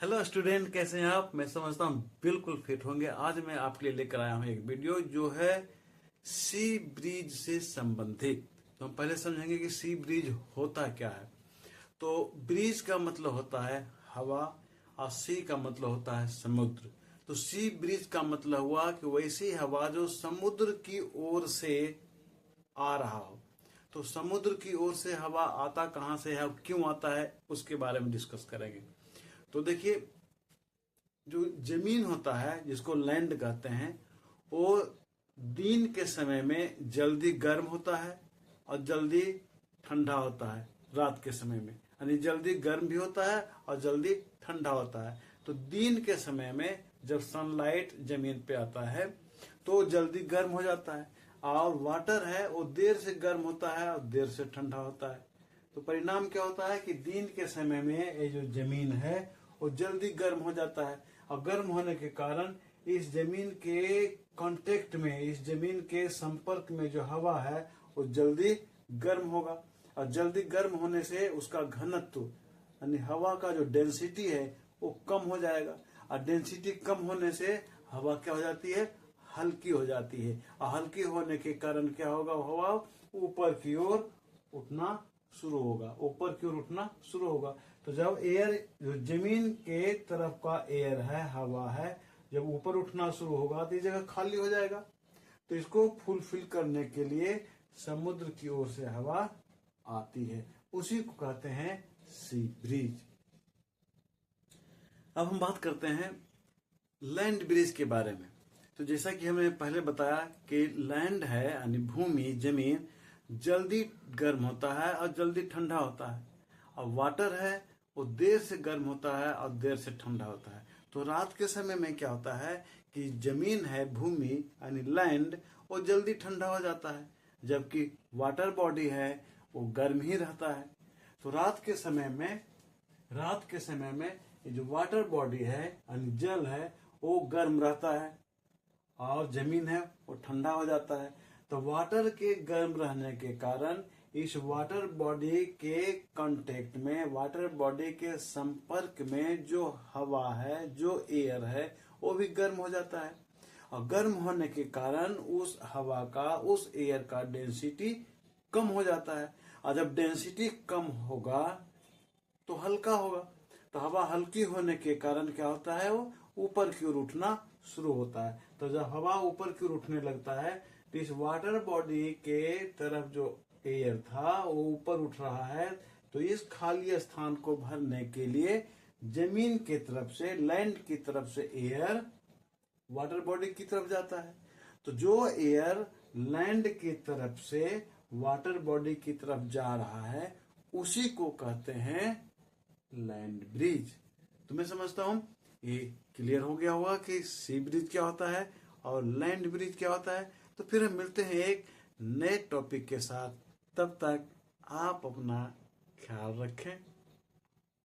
Hello student, कैसे हैं आप? मैं समझता हूँ बिल्कुल फिट होंगे। आज मैं आपके लिए लेकर आया हूँ एक वीडियो जो है सी ब्रिज से संबंधित। तो हम पहले समझेंगे कि सी ब्रिज होता क्या है। तो ब्रिज का मतलब होता है हवा और सी का मतलब होता है समुद्र। तो सी ब्रिज का मतलब हुआ कि वैसी हवा जो समुद्र की ओर से आ रहा हो। तो समुद्र की ओर से हवा आता कहाँ से है और क्यों आता है, उसके बारे में डिस्कस करेंगे। तो देखिए, जो जमीन होता है जिसको लैंड कहते हैं, वो दिन के समय में जल्दी गर्म होता है और जल्दी ठंडा होता है रात के समय में। यानी जल्दी गर्म भी होता है और जल्दी ठंडा होता है। तो दिन के समय में जब सनलाइट जमीन पे आता है तो जल्दी गर्म हो जाता है, और वाटर है वो देर से गर्म होता है और देर से ठंडा होता है। तो परिणाम क्या होता है कि दिन के समय में ये जो जमीन है वो जल्दी गर्म हो जाता है, और गर्म होने के कारण इस जमीन के कांटेक्ट में, इस जमीन के संपर्क में जो हवा है वो जल्दी गर्म होगा, और जल्दी गर्म होने से उसका घनत्व यानी हवा का जो डेंसिटी है वो कम हो जाएगा, और डेंसिटी कम होने से हवा क्या हो जाती है, हल्की हो जाती है। और हल्की होने के कारण क्या होगा, हवा ऊपर की ओर उठना शुरू होगा, ऊपर की ओर उठना शुरू होगा। तो जब एयर, जो जमीन के तरफ का एयर है, हवा है, जब ऊपर उठना शुरू होगा तो ये जगह खाली हो जाएगा। तो इसको फुलफिल करने के लिए समुद्र की ओर से हवा आती है, उसी को कहते हैं सी ब्रिज। अब हम बात करते हैं लैंड ब्रिज के बारे में। तो जैसा कि हमने पहले बताया कि लैंड है यानी भूमि, जमीन, जल्दी गर्म होता है और जल्दी ठंडा होता है, और वाटर है वो देर से गर्म होता है और देर से ठंडा होता है। तो रात के समय में क्या होता है कि जमीन है, भूमि यानी लैंड, वो जल्दी ठंडा हो जाता है, जबकि वाटर बॉडी है वो गर्म ही रहता है। तो रात के समय में ये जो वाटर बॉडी है यानी जल है वो गर्म रहता है, और जमीन है वो ठंडा हो जाता है। तो वाटर के गर्म रहने के कारण इस वाटर बॉडी के कांटेक्ट में, वाटर बॉडी के संपर्क में जो हवा है, जो एयर है, वो भी गर्म हो जाता है, और गर्म होने के कारण उस हवा का, उस एयर का डेंसिटी कम हो जाता है। और जब डेंसिटी कम होगा तो हल्का होगा। तो हवा हल्की होने के कारण क्या होता है, वो ऊपर की ओर उठना शुरू होता है। तो जब हवा ऊपर की ओर उठने लगता है तो इस वाटर बॉडी के तरफ जो एयर था वो ऊपर उठ रहा है। तो इस खाली स्थान को भरने के लिए जमीन की तरफ से, लैंड की तरफ से एयर वाटर बॉडी की तरफ जाता है। तो जो एयर लैंड की तरफ से वाटर बॉडी की तरफ जा रहा है उसी को कहते हैं लैंड ब्रिज। तो मैं समझता हूं ये क्लियर हो गया होगा कि सी ब्रिज क्या होता है और लैंड ब्रिज क्या होता है। तो फिर हम मिलते हैं एक नए टॉपिक के साथ। तब तक आप अपना ख्याल रखें।